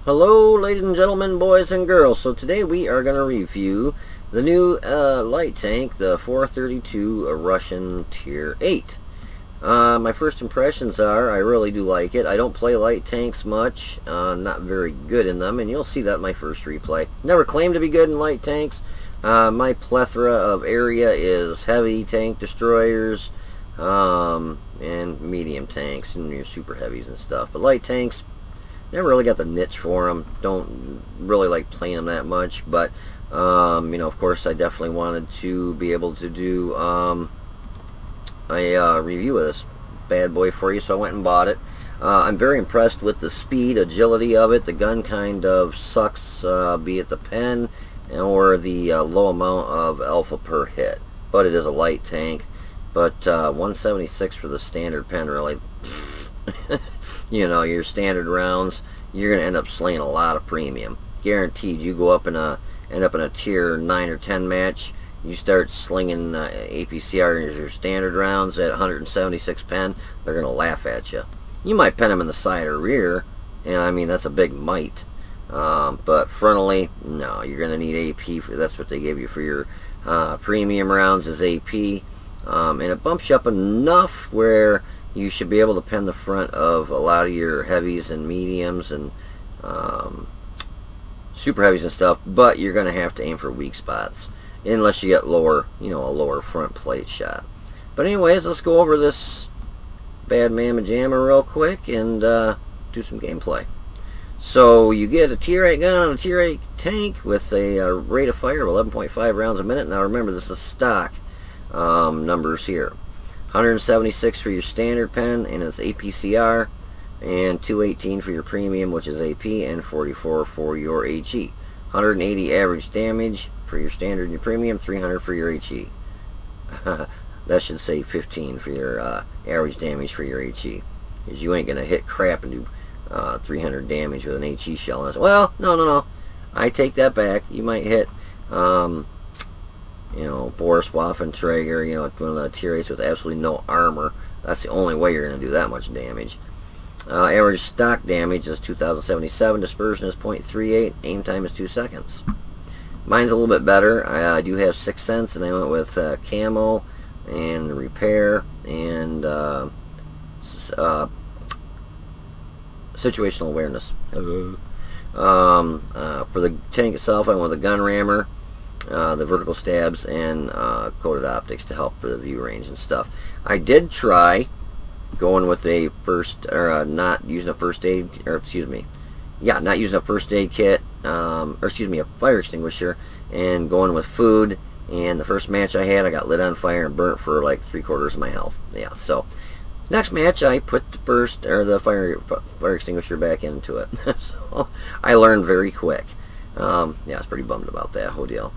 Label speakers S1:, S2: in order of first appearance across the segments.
S1: Hello, ladies and gentlemen, boys and girls. So today we are going to review the new light tank, the 432 Russian Tier 8. My first impressions are I really do like it. I don't play light tanks much. I'm not very good in them, and you'll see that in my first replay. Never claimed to be good in light tanks. My plethora of area is heavy tank destroyers and medium tanks and your super heavies and stuff. But light tanks, never really got the niche for them. Don't really like playing them that much, but you know, of course, I definitely wanted to be able to do a review of this bad boy for you, so I went and bought it. I'm very impressed with the speed, agility of it. The gun kind of sucks, be it the pen or the low amount of alpha per hit, but it is a light tank. But 176 for the standard pen, really. You know, your standard rounds, you're going to end up slaying a lot of premium. Guaranteed. You go up in end up in a tier 9 or 10 match, you start slinging APCR as your standard rounds at 176 pen, they're going to laugh at you. You might pen them in the side or rear, and I mean, that's a big might. But frontally, no, you're going to need AP. That's what they gave you for your premium rounds is AP. And it bumps you up enough where you should be able to pen the front of a lot of your heavies and mediums and super heavies and stuff, but you're going to have to aim for weak spots unless you get lower, you know, a lower front plate shot. But anyways, let's go over this bad mamma jamma real quick and do some gameplay. So you get a tier 8 gun on a tier 8 tank with a rate of fire of 11.5 rounds a minute. Now remember, this is stock numbers here. 176 for your standard pen, and it's APCR, and 218 for your premium, which is AP, and 44 for your HE. 180 average damage for your standard and your premium, 300 for your HE. That should say 15 for your average damage for your HE, because you ain't gonna hit crap and do 300 damage with an HE shell. Well, no, I take that back. You might hit you know, Boris Waffenträger, you know, one of the tier 8s with absolutely no armor. That's the only way you're going to do that much damage. Average stock damage is 2,077. Dispersion is 0.38. Aim time is 2 seconds. Mine's a little bit better. I do have 6 cents, and I went with camo and repair and situational awareness. For the tank itself, I went with a gun rammer, the vertical stabs, and coated optics to help for the view range and stuff. I did try going with a not using a first aid, or excuse me, yeah, not using a first aid kit, or excuse me, a fire extinguisher, and going with food. And the first match I had, I got lit on fire and burnt for like 3/4 of my health. Yeah, so next match I put the fire extinguisher back into it. So I learned very quick. Yeah, I was pretty bummed about that whole deal.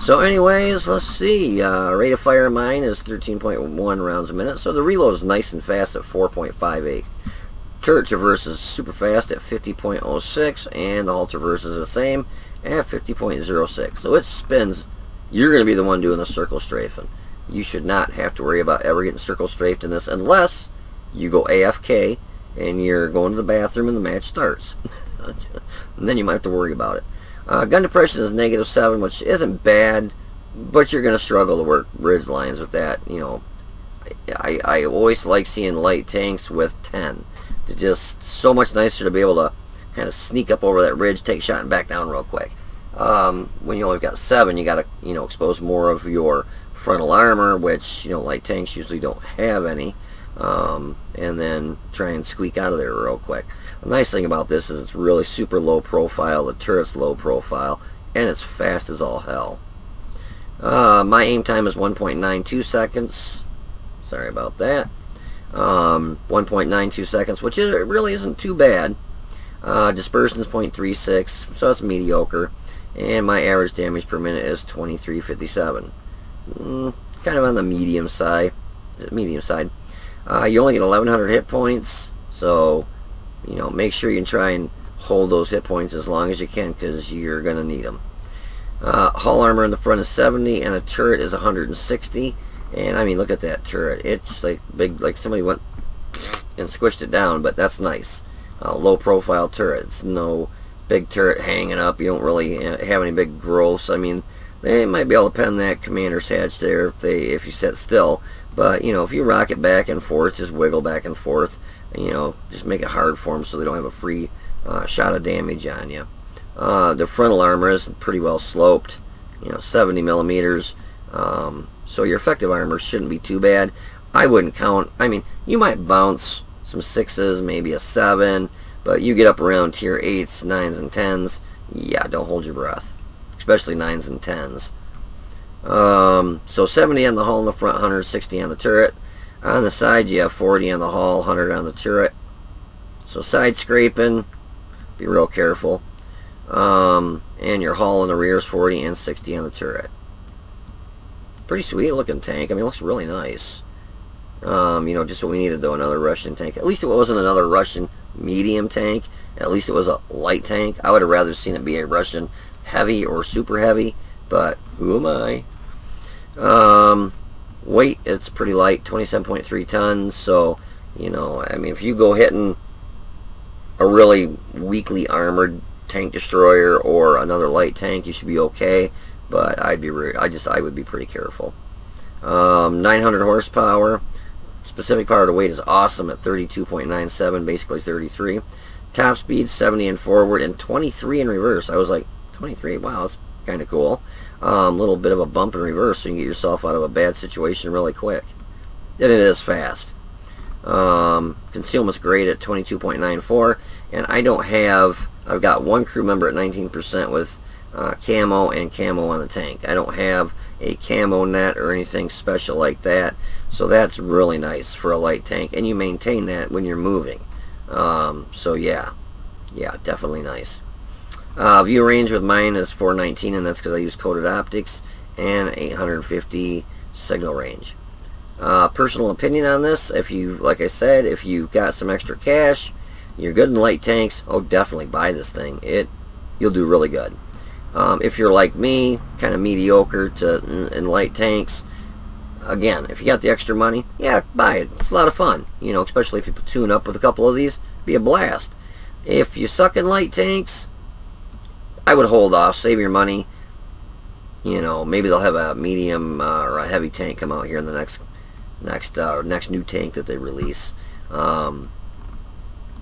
S1: So anyways, let's see. Rate of fire of mine is 13.1 rounds a minute, so the reload is nice and fast at 4.58. Turret traverse is super fast at 50.06, and the hull traverse is the same at 50.06. So it spins. You're going to be the one doing the circle strafing. You should not have to worry about ever getting circle strafed in this unless you go AFK and you're going to the bathroom and the match starts. And then you might have to worry about it. Gun depression is -7, which isn't bad, but you're going to struggle to work ridge lines with that. You know, I always like seeing light tanks with 10. It's just so much nicer to be able to kind of sneak up over that ridge, take a shot, and back down real quick. When you only got 7, you got to, you know, expose more of your frontal armor, which, you know, light tanks usually don't have any, and then try and squeak out of there real quick. The nice thing about this is it's really super low profile. The turret's low profile, and it's fast as all hell. My aim time is 1.92 seconds. Sorry about that. 1.92 seconds, which really isn't too bad. Dispersion is 0.36, so it's mediocre. And my average damage per minute is 2357. Kind of on the medium side. You only get 1100 hit points, so you know, make sure you can try and hold those hit points as long as you can, because you're going to need them. Hull armor in the front is 70, and the turret is 160. And I mean, look at that turret. It's like big, like somebody went and squished it down, but that's nice. Low profile turret. It's no big turret hanging up. You don't really have any big growths. I mean, they might be able to pen that commander's hatch there if you sit still. But, you know, if you rock it back and forth, just wiggle back and forth, you know, just make it hard for them so they don't have a free shot of damage on you. The frontal armor is pretty well sloped, you know, 70 millimeters. So your effective armor shouldn't be too bad. I wouldn't count. I mean, you might bounce some 6s, maybe a 7, but you get up around tier 8s, 9s, and 10s, yeah, don't hold your breath. Especially 9s and 10s. So 70 on the hull in the front, 160 on the turret. On the side, you have 40 on the hull, 100 on the turret. So side scraping, be real careful. And your hull in the rear is 40 and 60 on the turret. Pretty sweet looking tank. I mean, it looks really nice. You know, just what we needed, though, another Russian tank. At least it wasn't another Russian medium tank. At least it was a light tank. I would have rather seen it be a Russian heavy or super heavy, but who am I? Weight, it's pretty light, 27.3 tons, so, you know, I mean, if you go hitting a really weakly armored tank destroyer or another light tank, you should be okay, but I would be pretty careful. 900 horsepower, specific power to weight is awesome at 32.97, basically 33. Top speed, 70 in forward and 23 in reverse. I was like, 23, wow, that's kind of cool. Little bit of a bump in reverse so you can get yourself out of a bad situation really quick. And it is fast. Concealment's great at 22.94, and I've got one crew member at 19% with camo and camo on the tank. I don't have a camo net or anything special like that, so that's really nice for a light tank, and you maintain that when you're moving. So yeah, definitely nice. View range with mine is 419, and that's because I use coated optics, and 850 signal range. Personal opinion on this, like I said, if you got some extra cash, you're good in light tanks, oh, definitely buy this thing. You'll do really good. If you're like me, kind of mediocre in light tanks, again, if you got the extra money, yeah, buy it. It's a lot of fun, you know, especially if you tune up with a couple of these, be a blast. If you suck in light tanks, I would hold off, save your money. You know, maybe they'll have a medium or a heavy tank come out here in the next new tank that they release. I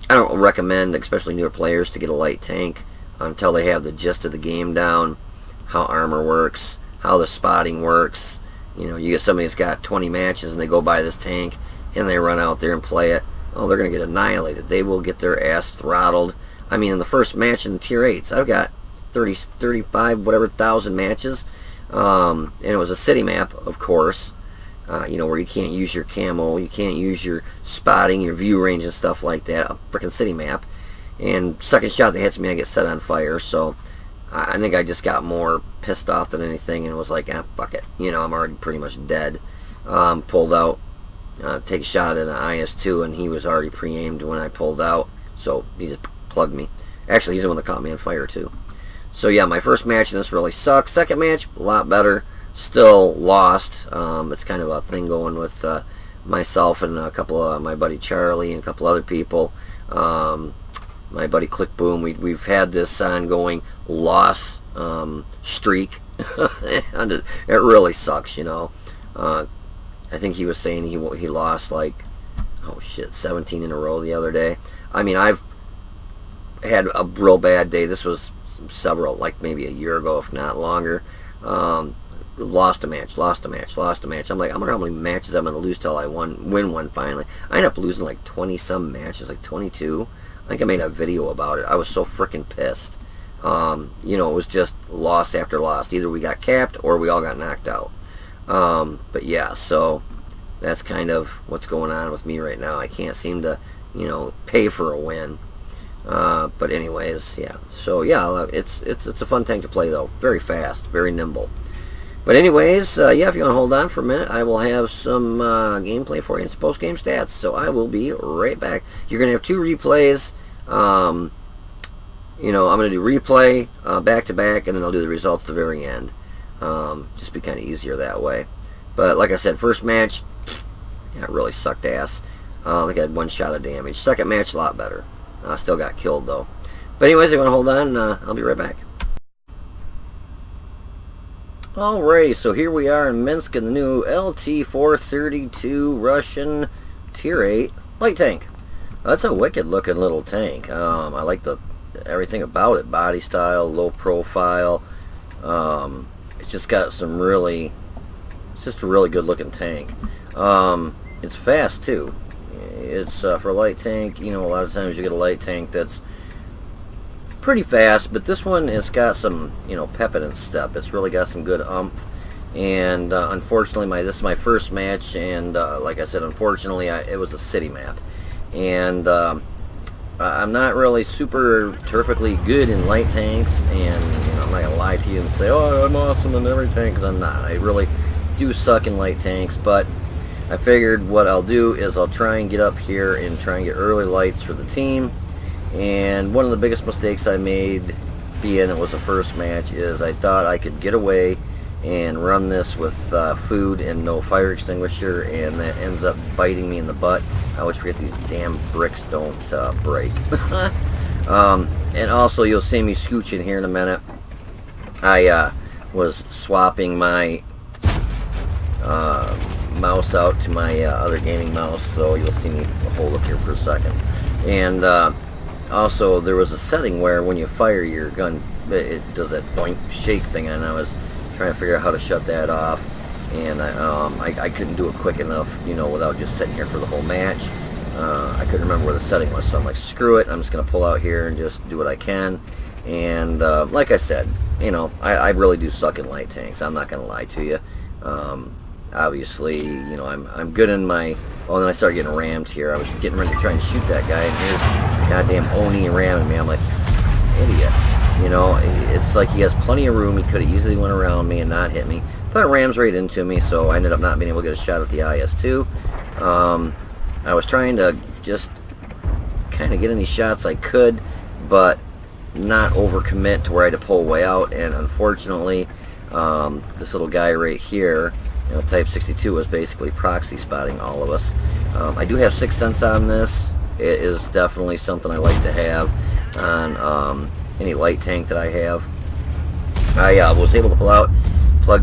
S1: don't recommend, especially newer players, to get a light tank until they have the gist of the game down, how armor works, how the spotting works. You know, you get somebody that's got 20 matches and they go buy this tank and they run out there and play it. Oh, they're going to get annihilated. They will get their ass throttled. I mean, in the first match in the tier 8s, I've got 30, 35, whatever, thousand matches. And it was a city map, of course, you know, where you can't use your camo, you can't use your spotting, your view range and stuff like that, a frickin' city map. And second shot that hits me, I get set on fire, so I think I just got more pissed off than anything and was like, fuck it, you know, I'm already pretty much dead. Pulled out, take a shot at an IS-2, and he was already pre-aimed when I pulled out, so he just plugged me. Actually, he's the one that caught me on fire, too. So yeah, my first match in this really sucks. Second match, a lot better. Still lost. It's kind of a thing going with myself and a couple of my buddy Charlie and a couple other people. My buddy Click Boom. We've had this ongoing loss streak. And it really sucks, you know. I think he was saying he lost like, 17 in a row the other day. I mean, I've had a real bad day. This was several, like maybe a year ago, if not longer. Lost a match. I'm like, I wonder how many matches I'm going to lose till I win one finally. I ended up losing like 20 some matches, like 22. I think I made a video about it. I was so freaking pissed. You know, it was just loss after loss. Either we got capped or we all got knocked out. But yeah, so that's kind of what's going on with me right now. I can't seem to, you know, pay for a win. But anyways, yeah. So yeah, it's a fun tank to play though. Very fast, very nimble. But anyways, yeah, if you want to hold on for a minute, I will have some gameplay for you and some post-game stats. So I will be right back. You're going to have two replays. You know, I'm going to do replay back-to-back, and then I'll do the results at the very end. Just be kind of easier that way. But like I said, first match, yeah, it really sucked ass. I think I had one shot of damage. Second match, a lot better. I still got killed, though. But anyways, you want to hold on, I'll be right back. Alrighty, so here we are in Minsk in the new LT-432 Russian Tier 8 light tank. That's a wicked looking little tank. I like everything about it. Body style, low profile. It's just got some really... It's just a really good looking tank. It's fast too. It's for a light tank, you know, a lot of times you get a light tank that's pretty fast, but this one has got some, you know, pep in its step. It's really got some good oomph. And unfortunately, this is my first match, and like I said, unfortunately, it was a city map. And I'm not really super terrifically good in light tanks, and you know, I'm not gonna lie to you and say, oh, I'm awesome in every tank, because I'm not. I really do suck in light tanks, but I figured what I'll do is I'll try and get up here and try and get early lights for the team. And one of the biggest mistakes I made, being it was the first match, is I thought I could get away and run this with food and no fire extinguisher, and that ends up biting me in the butt. I always forget these damn bricks don't break. And also, you'll see me scooching here in a minute. I was swapping my mouse out to my other gaming mouse, so you'll see me hold up here for a second. And also, there was a setting where when you fire your gun, it does that boink shake thing, and I was trying to figure out how to shut that off, and I couldn't do it quick enough, you know, without just sitting here for the whole match. I couldn't remember where the setting was, so I'm like, screw it, I'm just going to pull out here and just do what I can. And like I said, you know, I really do suck in light tanks. I'm not going to lie to you. Obviously, you know, I'm good in my... Oh, then I started getting rammed here. I was getting ready to try and shoot that guy, and here's goddamn Oni ramming me. I'm like, idiot. You know, it's like he has plenty of room. He could have easily went around me and not hit me, but it rams right into me, so I ended up not being able to get a shot at the IS-2. I was trying to just kind of get any shots I could, but not overcommit to where I had to pull way out, and unfortunately, this little guy right here, you know, Type 62, was basically proxy spotting all of us. I do have 6th Sense on this. It is definitely something I like to have on any light tank that I have. I was able to plug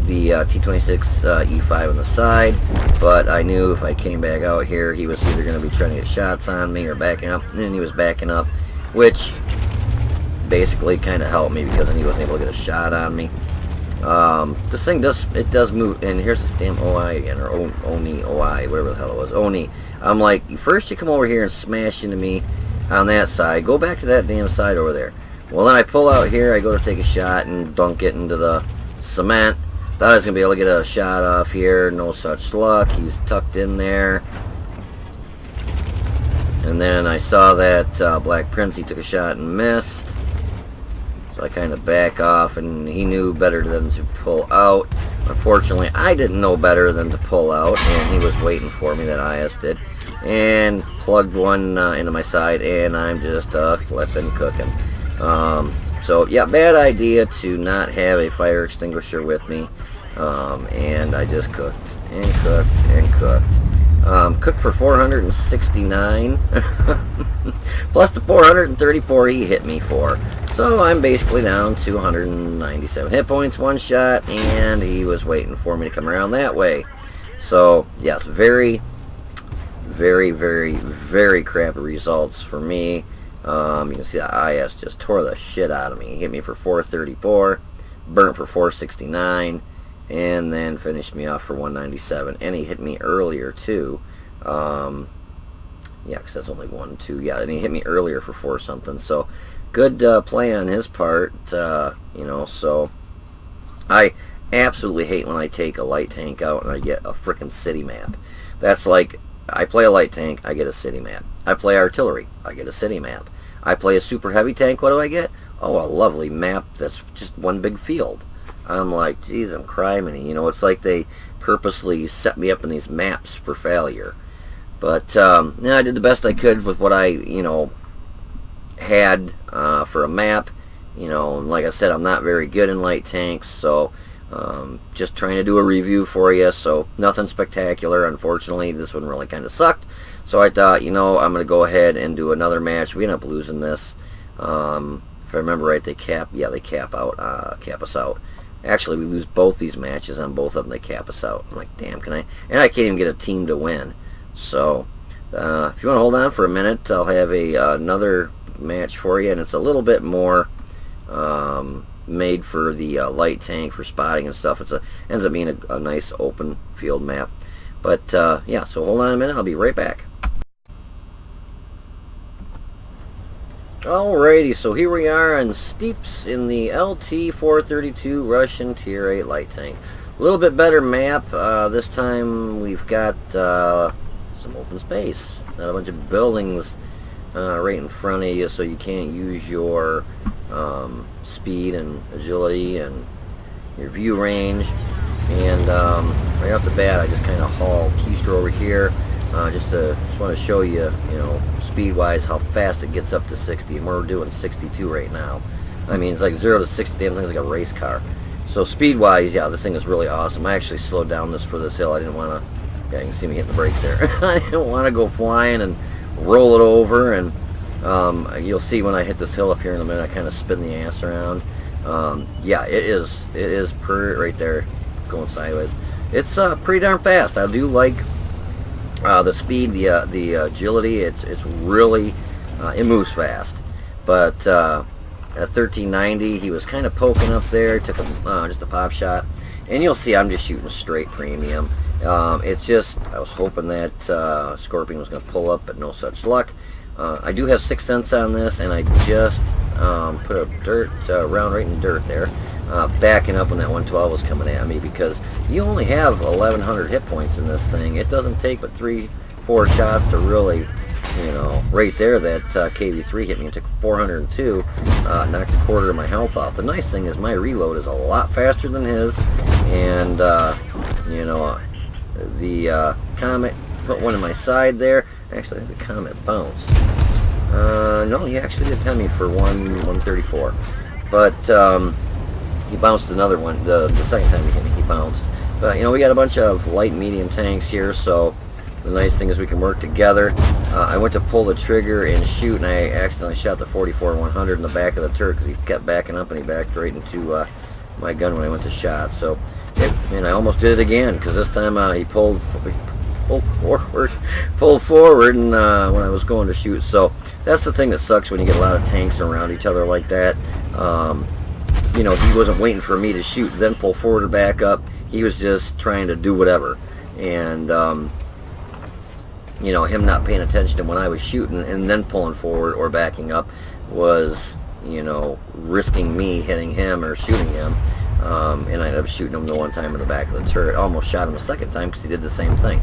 S1: the T26 E5 on the side, but I knew if I came back out here, he was either going to be trying to get shots on me or backing up, and he was backing up, which basically kind of helped me because then he wasn't able to get a shot on me. This thing does move, and here's this damn OI again, or Oni, OI, whatever the hell it was, Oni. I'm like, first you come over here and smash into me on that side, go back to that damn side over there. Well, then I pull out here, I go to take a shot and dunk it into the cement. Thought I was going to be able to get a shot off here, no such luck. He's tucked in there. And then I saw that Black Prince, he took a shot and missed. So I kind of back off, and he knew better than to pull out. Unfortunately, I didn't know better than to pull out, and he was waiting for me, that IS did. And plugged one into my side, and I'm just flipping cooking. So yeah, bad idea to not have a fire extinguisher with me. And I just cooked and cooked and cooked. Cooked for 469 plus the 434 he hit me for. So I'm basically down to 197 hit points, one shot, and he was waiting for me to come around that way. So yes, very, very, very, very crappy results for me. You can see the IS just tore the shit out of me. He hit me for 434, burnt for 469, and then finished me off for 197. And he hit me earlier too. Yeah, because that's only 1, 2. Yeah, and he hit me earlier for 4 something. So good play on his part. You know, so I absolutely hate when I take a light tank out and I get a frickin' city map. That's like, I play a light tank, I get a city map. I play artillery, I get a city map. I play a super heavy tank, what do I get? Oh, a lovely map that's just one big field. I'm like, geez, I'm criminy. You know, it's like they purposely set me up in these maps for failure. But, yeah, I did the best I could with what I, you know, had for a map. You know, and like I said, I'm not very good in light tanks, so just trying to do a review for you. So nothing spectacular. Unfortunately, this one really kind of sucked. So I thought, you know, I'm going to go ahead and do another match. We ended up losing this. If I remember right, they cap us out. Actually, we lose both these matches on both of them. They cap us out. I'm like, damn, can I? And I can't even get a team to win. So, if you want to hold on for a minute, I'll have another match for you, and it's a little bit more made for the light tank for spotting and stuff. Ends up being a nice open field map. But yeah, so hold on a minute. I'll be right back. Alrighty, so here we are on Steeps in the LT-432 Russian Tier 8 light tank. A little bit better map. This time we've got some open space. Not a bunch of buildings right in front of you, so you can't use your speed and agility and your view range. And right off the bat, I just kind of haul Keister over here. Just want to show you, speed-wise, how fast it gets up to 60, and we're doing 62 right now. I mean, it's like 0 to 60, damn thing's like a race car. So speed-wise, yeah, this thing is really awesome. I actually slowed down this for this hill. I didn't want to, yeah, you can see me hitting the brakes there. I didn't want to go flying and roll it over, and you'll see when I hit this hill up here in a minute, I kind of spin the ass around. Yeah, it is right there, going sideways. It's pretty darn fast. I do like the speed, the agility. It's really it moves fast. But at 1390, he was kind of poking up there. Took him just a pop shot, and you'll see I'm just shooting straight premium. It's just I was hoping that Scorpion was going to pull up, but no such luck. I do have 6 cents on this, and I just put a dirt round right in dirt there, backing up when that 112 was coming at me, because you only have 1100 hit points in this thing. It doesn't take but 3-4 shots to really, right there that KV3 hit me and took 402, knocked a quarter of my health off. The nice thing is my reload is a lot faster than his, and the Comet put one in my side there. Actually, I think the Comet bounced. No, he actually did pen me for 134, but he bounced another one. The second time he hit me, he bounced. But we got a bunch of light medium tanks here, so the nice thing is we can work together. I went to pull the trigger and shoot, and I accidentally shot the 44-100 in the back of the turret because he kept backing up, and he backed right into my gun when I went to shot. So, and I almost did it again, because this time he pulled forward, and when I was going to shoot. So that's the thing that sucks when you get a lot of tanks around each other like that. He wasn't waiting for me to shoot, then pull forward or back up. He was just trying to do whatever, and him not paying attention to when I was shooting and then pulling forward or backing up was risking me hitting him or shooting him. And I ended up shooting him the one time in the back of the turret. Almost shot him a second time because he did the same thing.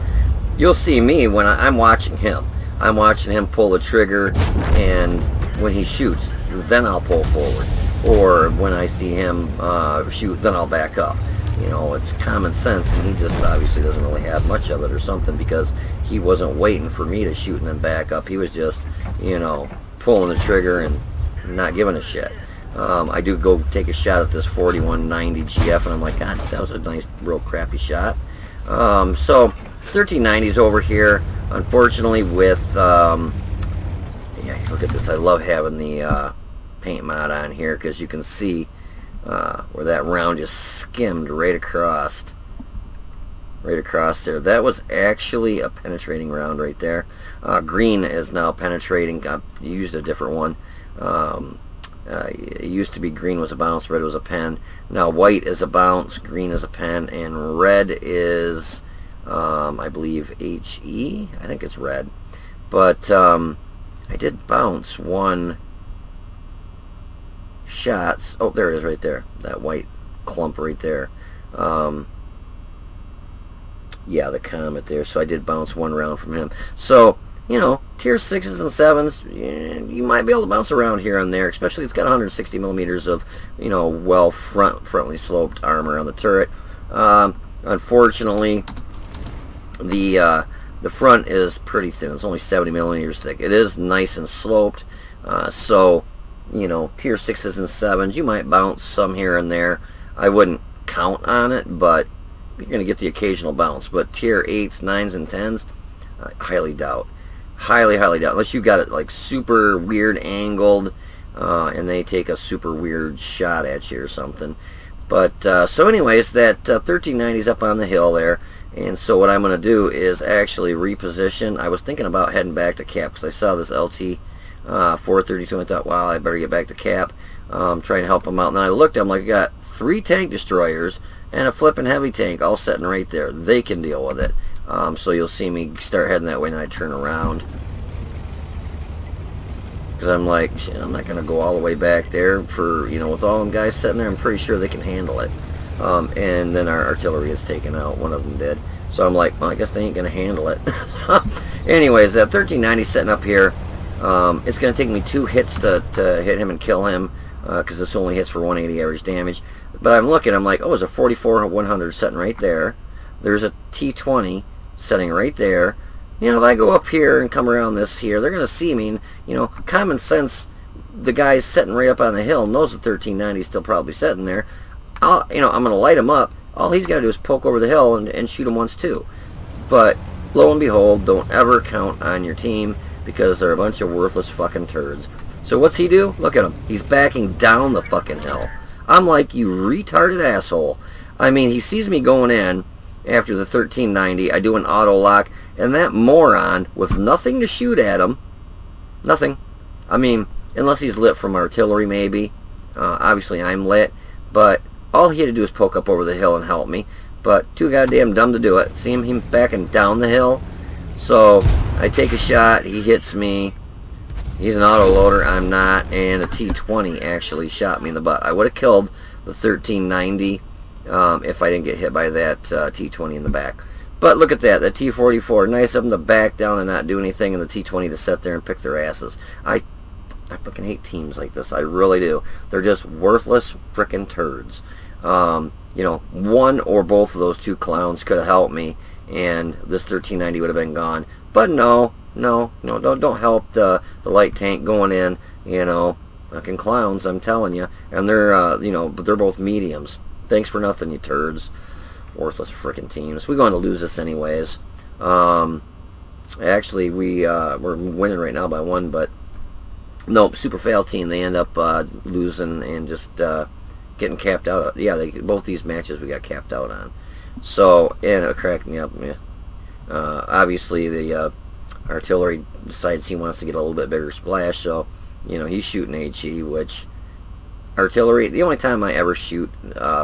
S1: You'll see me when I'm watching him. I'm watching him pull the trigger, and when he shoots, then I'll pull forward. Or when I see him shoot, then I'll back up. It's common sense, and he just obviously doesn't really have much of it or something, because he wasn't waiting for me to shoot and then back up. He was just, pulling the trigger and not giving a shit. I do go take a shot at this 4190 GF, and I'm like, God, that was a nice, real crappy shot. So 1390's over here. Unfortunately, with yeah, look at this. I love having the paint mod on here, because you can see where that round just skimmed right across there. That was actually a penetrating round right there. Green is now penetrating. I used a different one. It used to be green was a bounce, red was a pen. Now white is a bounce, green is a pen, and red is, I believe, HE. I think it's red. But I did bounce one shots. Oh, there it is right there. That white clump right there. Yeah, the Comet there. So I did bounce one round from him. So, tier 6s and 7s, you might be able to bounce around here and there, especially it's got 160 millimeters of, well frontally sloped armor on the turret. Unfortunately, the front is pretty thin. It's only 70 millimeters thick. It is nice and sloped, so tier 6s and 7s, you might bounce some here and there. I wouldn't count on it, but you're going to get the occasional bounce. But tier 8s, 9s, and 10s, I highly doubt. Highly doubt. Unless you got it like super weird angled, and they take a super weird shot at you or something. But so anyways, that 1390 is up on the hill there, and so what I'm going to do is actually reposition. I was thinking about heading back to cap because I saw this LT-432 and I thought, wow, I better get back to cap, trying to help them out. And then I looked, I'm like, I got 3 tank destroyers and a flipping heavy tank all sitting right there. They can deal with it. So you'll see me start heading that way, and I turn around. Because I'm like, shit, I'm not going to go all the way back there for, you know, with all them guys sitting there, I'm pretty sure they can handle it. And then our artillery is taken out. One of them did. So I'm like, well, I guess they ain't going to handle it. So, anyways, that 1390 setting up here, it's going to take me 2 hits to hit him and kill him, because this only hits for 180 average damage. But I'm looking, I'm like, oh, there's a 44-100 setting right there. There's a T-20 setting right there. You know, if I go up here and come around this here, they're going to see me. And, you know, common sense, the guy's sitting right up on the hill knows the 1390 is still probably sitting there. I'm going to light him up. All he's got to do is poke over the hill and shoot him once too. But lo and behold, don't ever count on your team because they're a bunch of worthless fucking turds. So what's he do? Look at him. He's backing down the fucking hill. I'm like, you retarded asshole. I mean, he sees me going in after the 1390. I do an auto lock, and that moron, with nothing to shoot at him, nothing. I mean, unless he's lit from artillery, maybe. Obviously, I'm lit, but all he had to do was poke up over the hill and help me. But too goddamn dumb to do it. See him backing down the hill. So I take a shot. He hits me. He's an autoloader. I'm not. And a T-20 actually shot me in the butt. I would have killed the 1390 if I didn't get hit by that T-20 in the back. But look at that. The T-44. Nice of them to back down and not do anything, and the T-20 to sit there and pick their asses. I fucking hate teams like this. I really do. They're just worthless frickin' turds. You know, one or both of those 2 clowns could have helped me, and this 1390 would have been gone. But no, don't help the light tank going in. You know, fucking clowns, I'm telling you. And they're, you know, but they're both mediums. Thanks for nothing, you turds. Worthless frickin' teams. We're going to lose this anyways. Actually, we're winning right now by 1, but nope, super fail team. They end up losing and just getting capped out. Yeah, both these matches we got capped out on. So, and it cracked me up. Yeah. Obviously, the artillery decides he wants to get a little bit bigger splash, so, you know, he's shooting HE, which artillery, the only time I ever shoot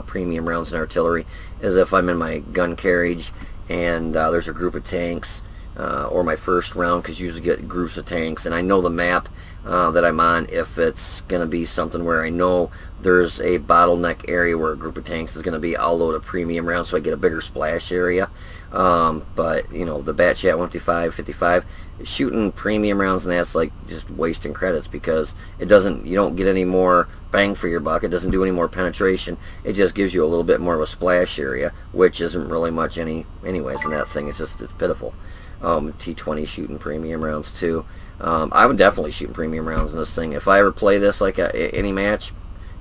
S1: premium rounds in artillery is if I'm in my gun carriage and there's a group of tanks, or my first round, because you usually get groups of tanks, and I know the map that I'm on. If it's going to be something where I know there's a bottleneck area where a group of tanks is going to be, I'll load a premium round so I get a bigger splash area. But, you know, the Batchat 155, 55, shooting premium rounds, and that's like just wasting credits because it doesn't, you don't get any more bang for your buck. It doesn't do any more penetration. It just gives you a little bit more of a splash area, which isn't really much anyways, and that thing is just, it's pitiful. T-20 shooting premium rounds too. I would definitely shoot premium rounds in this thing. If I ever play this like any match,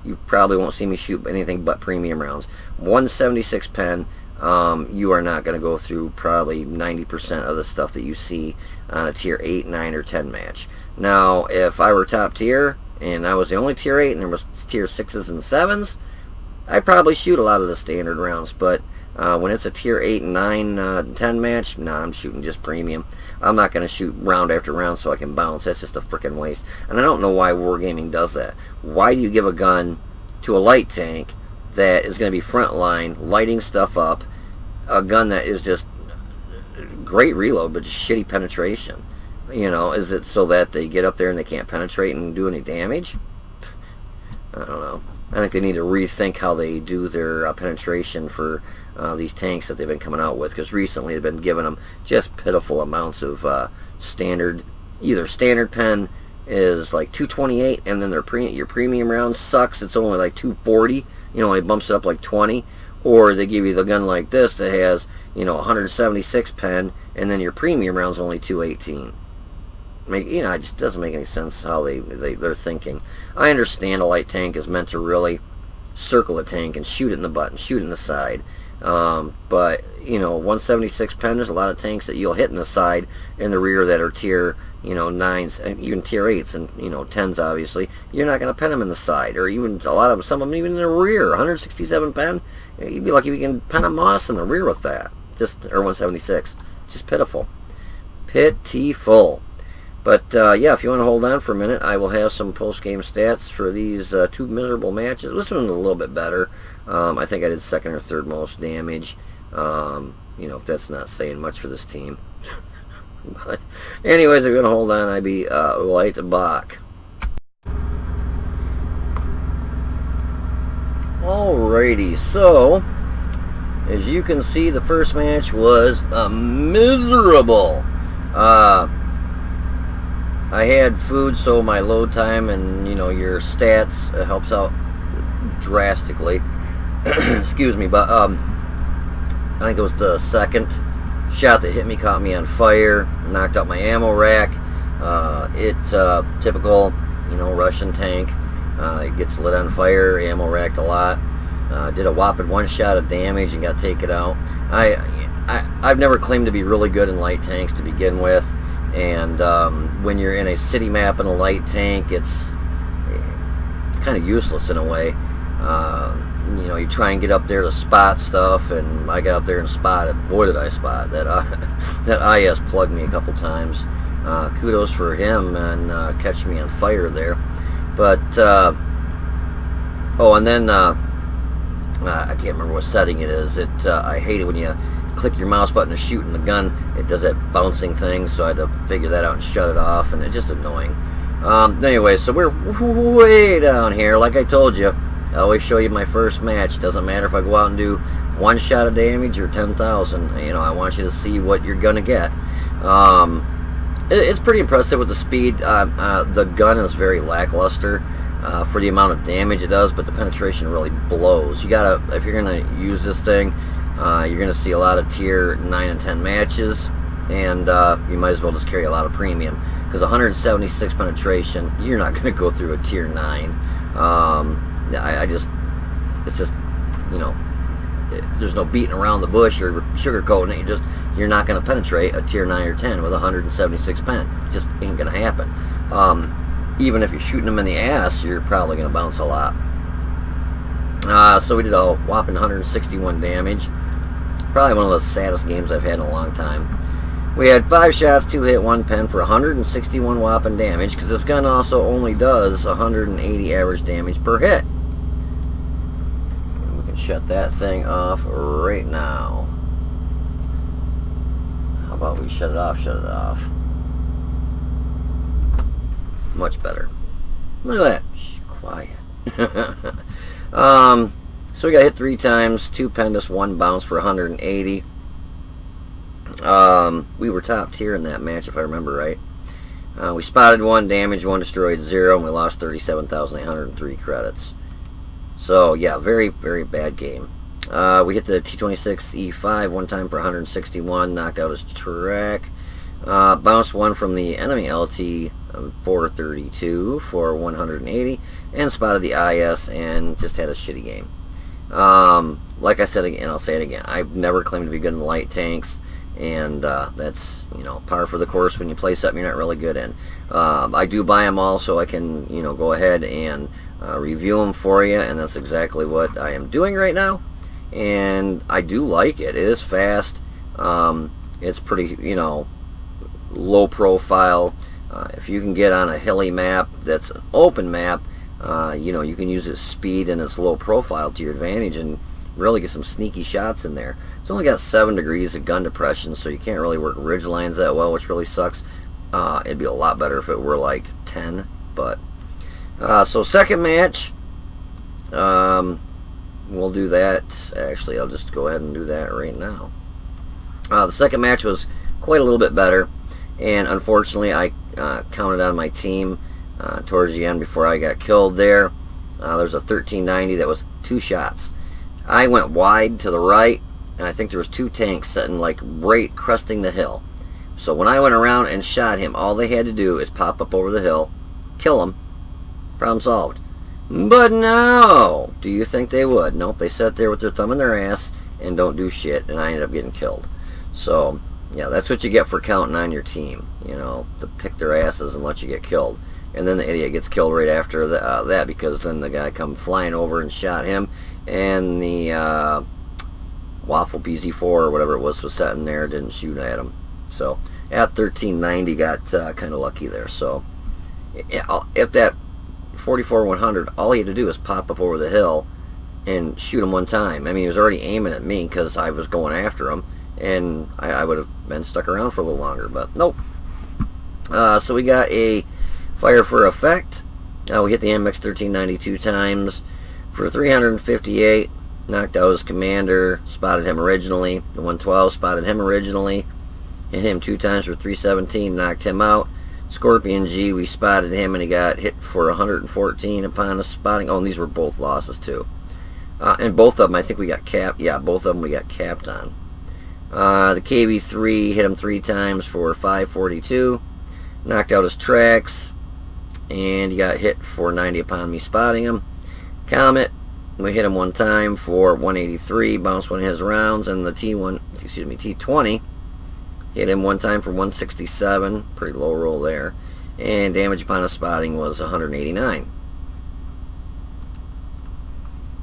S1: you probably won't see me shoot anything but premium rounds. 176 pen, you are not going to go through probably 90% of the stuff that you see on a tier 8, 9, or 10 match. Now, if I were top tier, and I was the only tier 8, and there was tier 6s and 7s, I'd probably shoot a lot of the standard rounds, but when it's a tier 8, 9, 10 match, nah, I'm shooting just premium. I'm not going to shoot round after round so I can bounce. That's just a freaking waste. And I don't know why Wargaming does that. Why do you give a gun to a light tank that is going to be frontline, lighting stuff up, a gun that is just great reload, but just shitty penetration? You know, is it so that they get up there and they can't penetrate and do any damage? I don't know. I think they need to rethink how they do their penetration for these tanks that they've been coming out with, because recently they've been giving them just pitiful amounts of standard. Either standard pen is like 228, and then your premium round sucks. It's only like 240. You know, it bumps it up like 20. Or they give you the gun like this that has, you know, 176 pen, and then your premium round's only 218. You know, it just doesn't make any sense how they're thinking. I understand a light tank is meant to really circle a tank and shoot it in the butt and shoot it in the side. But, you know, 176 pen, there's a lot of tanks that you'll hit in the side and the rear that are tier, you know, 9s, and even tier 8s, and, you know, 10s, obviously. You're not going to pen them in the side, or even some of them even in the rear. 167 pen, you'd be lucky if you can pen a Moss in the rear with that. Or 176. Just pitiful. Pitiful. But, yeah, if you want to hold on for a minute, I will have some post-game stats for these 2 miserable matches. This one's a little bit better. I think I did second or third most damage. You know, that's not saying much for this team. But anyways, if you're going to hold on, I'd be right back. Alrighty, so as you can see, the first match was miserable. I had food, so my load time and, you know, your stats helps out drastically. Excuse me, but I think it was the second shot that hit me, caught me on fire, knocked out my ammo rack. It's typical, you know, Russian tank. It gets lit on fire, ammo racked a lot. Did a whopping 1 shot of damage and got taken out. I've never claimed to be really good in light tanks to begin with, and when you're in a city map in a light tank, it's kind of useless in a way. You know, you try and get up there to spot stuff, and I got up there and spotted. Boy, did I spot that! That IS plugged me a couple times. Kudos for him and catching me on fire there. But oh, and then I can't remember what setting it is. I hate it when you click your mouse button to shoot in the gun. It does that bouncing thing, so I had to figure that out and shut it off, and it's just annoying. Anyway, so we're way down here. Like I told you, I always show you my first match. Doesn't matter if I go out and do 1 shot of damage or 10,000. You know, I want you to see what you're gonna get. It's pretty impressive with the speed. The gun is very lackluster for the amount of damage it does, but the penetration really blows. You gotta, if you're gonna use this thing, you're gonna see a lot of tier 9 and 10 matches, and you might as well just carry a lot of premium, because 176 penetration, you're not gonna go through a tier 9. It's just, you know, there's no beating around the bush or sugarcoating it. You're not going to penetrate a tier 9 or 10 with 176 pen. It just ain't going to happen. Even if you're shooting them in the ass, you're probably going to bounce a lot. So we did a whopping 161 damage. Probably one of the saddest games I've had in a long time. We had 5 shots, 2 hit, 1 pen for 161 whopping damage, because this gun also only does 180 average damage per hit. And we can shut that thing off right now. How about we shut it off, Much better. Look at that. Shh, quiet. So we got hit 3 times, 2 pendus, 1 bounce for 180. We were top tier in that match, if I remember right. We spotted 1, damaged 1, destroyed 0, and we lost 37,803 credits. So, yeah, very, very bad game. We hit the T-26E5 1 time for 161, knocked out his track. Bounced 1 from the enemy LT-432 for 180, and spotted the IS and just had a shitty game. Like I said again, I'll say it again, I've never claimed to be good in light tanks, and that's, you know, par for the course when you play something you're not really good in. I do buy them all so I can, you know, go ahead and review them for you, and that's exactly what I am doing right now. And I do like it. It is fast. It's pretty, you know, low profile. If you can get on a hilly map that's an open map, you know, you can use its speed and its low profile to your advantage and really get some sneaky shots in there. It's only got 7 degrees of gun depression, so you can't really work ridge lines that well, which really sucks. It'd be a lot better if it were like 10, but so second match, we'll do that. Actually, I'll just go ahead and do that right now. The second match was quite a little bit better, and unfortunately I counted on my team towards the end before I got killed there. There was a 1390 that was 2 shots. I went wide to the right, and I think there was 2 tanks sitting like right cresting the hill. So when I went around and shot him, all they had to do is pop up over the hill, kill him, problem solved. But no! Do you think they would? Nope, they sat there with their thumb in their ass and don't do shit, and I ended up getting killed. So, yeah, that's what you get for counting on your team, you know, to pick their asses and let you get killed. And then the idiot gets killed right after that, because then the guy come flying over and shot him, and the Waffle BZ4 or whatever it was sitting there, didn't shoot at him. So at 1390 got kind of lucky there. So if that 44-100, all he had to do was pop up over the hill and shoot him one time. I mean, he was already aiming at me because I was going after him, and I would have been stuck around for a little longer, but nope. So we got a fire for effect. We hit the MX 1392 times for 358. Knocked out his commander, spotted him originally. The 112 spotted him originally. Hit him 2 times for 317, knocked him out. Scorpion G, we spotted him and he got hit for 114 upon the spotting. Oh, and these were both losses too. And both of them, I think we got capped. Yeah, both of them we got capped on. The KB3 hit him 3 times for 542. Knocked out his tracks. And he got hit for 90 upon me spotting him. Comet, we hit him 1 time for 183, bounced one of his rounds, and the T20 hit him 1 time for 167, pretty low roll there, and damage upon his spotting was 189.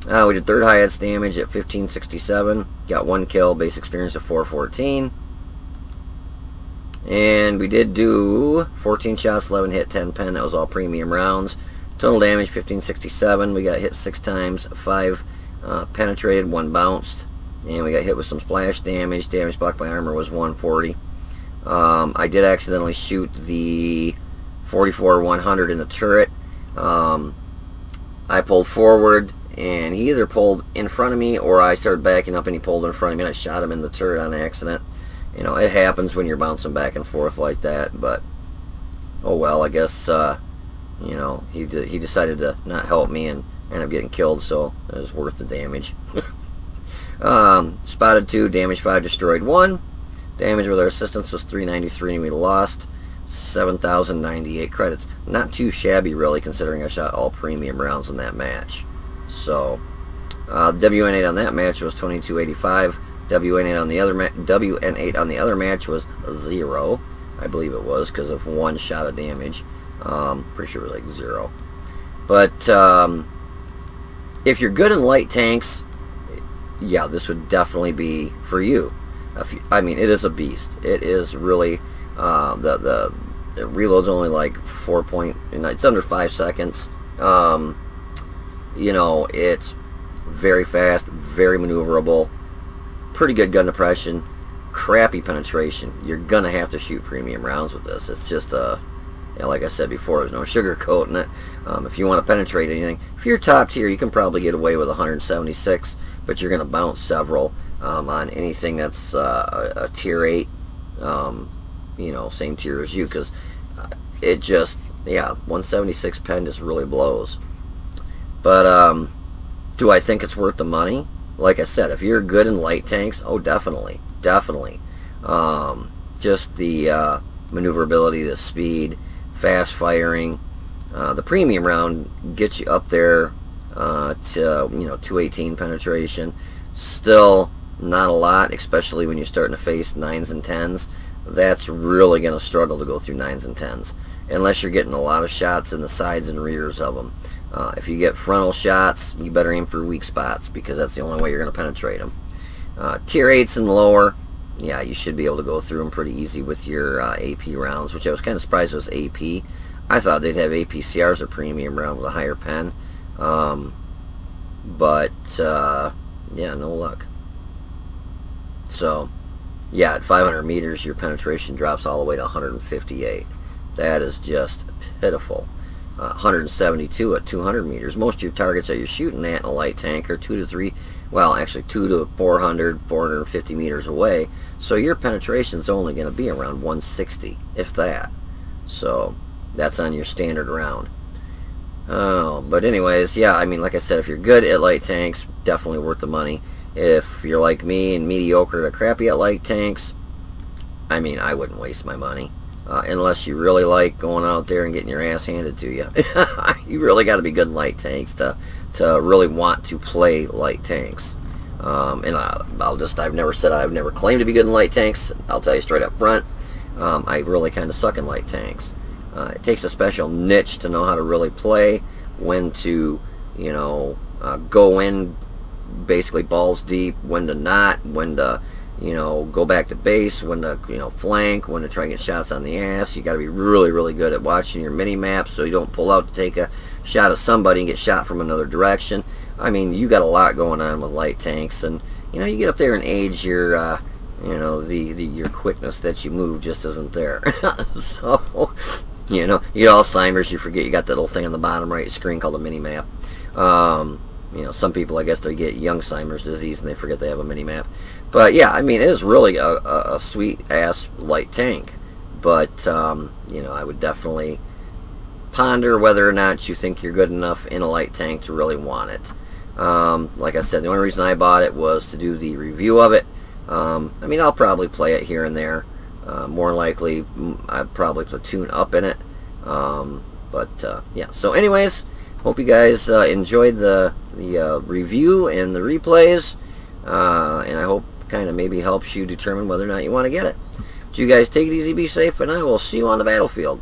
S1: We did 3rd highest damage at 1567, got 1 kill, base experience of 414, and we did do 14 shots, 11 hit, 10 pen, that was all premium rounds. Total damage 1567. We got hit 6 times, 5 penetrated, 1 bounced, and we got hit with some splash damage. Damage blocked by armor was 140. I did accidentally shoot the 44-100 in the turret. I pulled forward, and he either pulled in front of me or I started backing up and he pulled in front of me, and I shot him in the turret on accident. You know, it happens when you're bouncing back and forth like that, but oh well, I guess. You know, he decided to not help me and ended up getting killed, so it was worth the damage. Spotted 2, damage 5, destroyed 1. Damage with our assistance was 393, and we lost 7,098 credits. Not too shabby, really, considering I shot all premium rounds in that match. So, WN8 on that match was 2285. WN8 on the other WN8 on the other match was 0, I believe it was, because of 1 shot of damage. Pretty sure it was like 0. But if you're good in light tanks, yeah, this would definitely be for you. I mean, it is a beast. It is really the reload's only like it's under 5 seconds. You know, it's very fast, very maneuverable, pretty good gun depression, crappy penetration. You're gonna have to shoot premium rounds with this. It's just like I said before, there's no sugarcoating it. If you want to penetrate anything, if you're top tier, you can probably get away with 176, but you're going to bounce several on anything that's a tier 8, you know, same tier as you, because it just, 176 pen just really blows. But do I think it's worth the money? Like I said, if you're good in light tanks, oh, definitely. Just the maneuverability, the speed, fast firing, the premium round gets you up there to 218 penetration. Still not a lot, especially when you're starting to face 9s and 10s. That's really going to struggle to go through 9s and 10s unless you're getting a lot of shots in the sides and rears of them. If you get frontal shots, you better aim for weak spots, because that's the only way you're going to penetrate them. Tier 8s and lower, yeah, you should be able to go through them pretty easy with your AP rounds, which I was kind of surprised it was AP. I thought they'd have APCRs or premium round with a higher pen. But no luck. So, yeah, at 500 meters, your penetration drops all the way to 158. That is just pitiful. 172 at 200 meters. Most of your targets that you're shooting at in a light tank are 2 to 3, well, actually 2 to 400, 450 meters away. So your penetration is only going to be around 160, if that. So that's on your standard round. But anyways, yeah, I mean, like I said, if you're good at light tanks, definitely worth the money. If you're like me and mediocre to crappy at light tanks, I mean, I wouldn't waste my money. Unless you really like going out there and getting your ass handed to you. You really got to be good in light tanks to really want to play light tanks. And I've never said I've never claimed to be good in light tanks. I'll tell you straight up front, I really kind of suck in light tanks. It takes a special niche to know how to really play, when to, go in basically balls deep, when to not, when to, go back to base, when to, flank, when to try and get shots on the ass. You got to be really, really good at watching your mini maps so you don't pull out to take a shot at somebody and get shot from another direction. I mean, you got a lot going on with light tanks, and you get up there in age, your your quickness that you move just isn't there. So, you get Alzheimer's, you forget you got that little thing on the bottom right screen called a mini map. Some people, I guess, they get Youngsheimer's disease and they forget they have a mini map. But yeah, I mean, it is really a sweet ass light tank. But I would definitely ponder whether or not you think you're good enough in a light tank to really want it. Like I said, the only reason I bought it was to do the review of it. I'll probably play it here and there. More likely, I'd probably platoon up in it. Yeah. So, anyways, hope you guys enjoyed the review and the replays, and I hope kind of maybe helps you determine whether or not you want to get it. But you guys take it easy, be safe, and I will see you on the battlefield.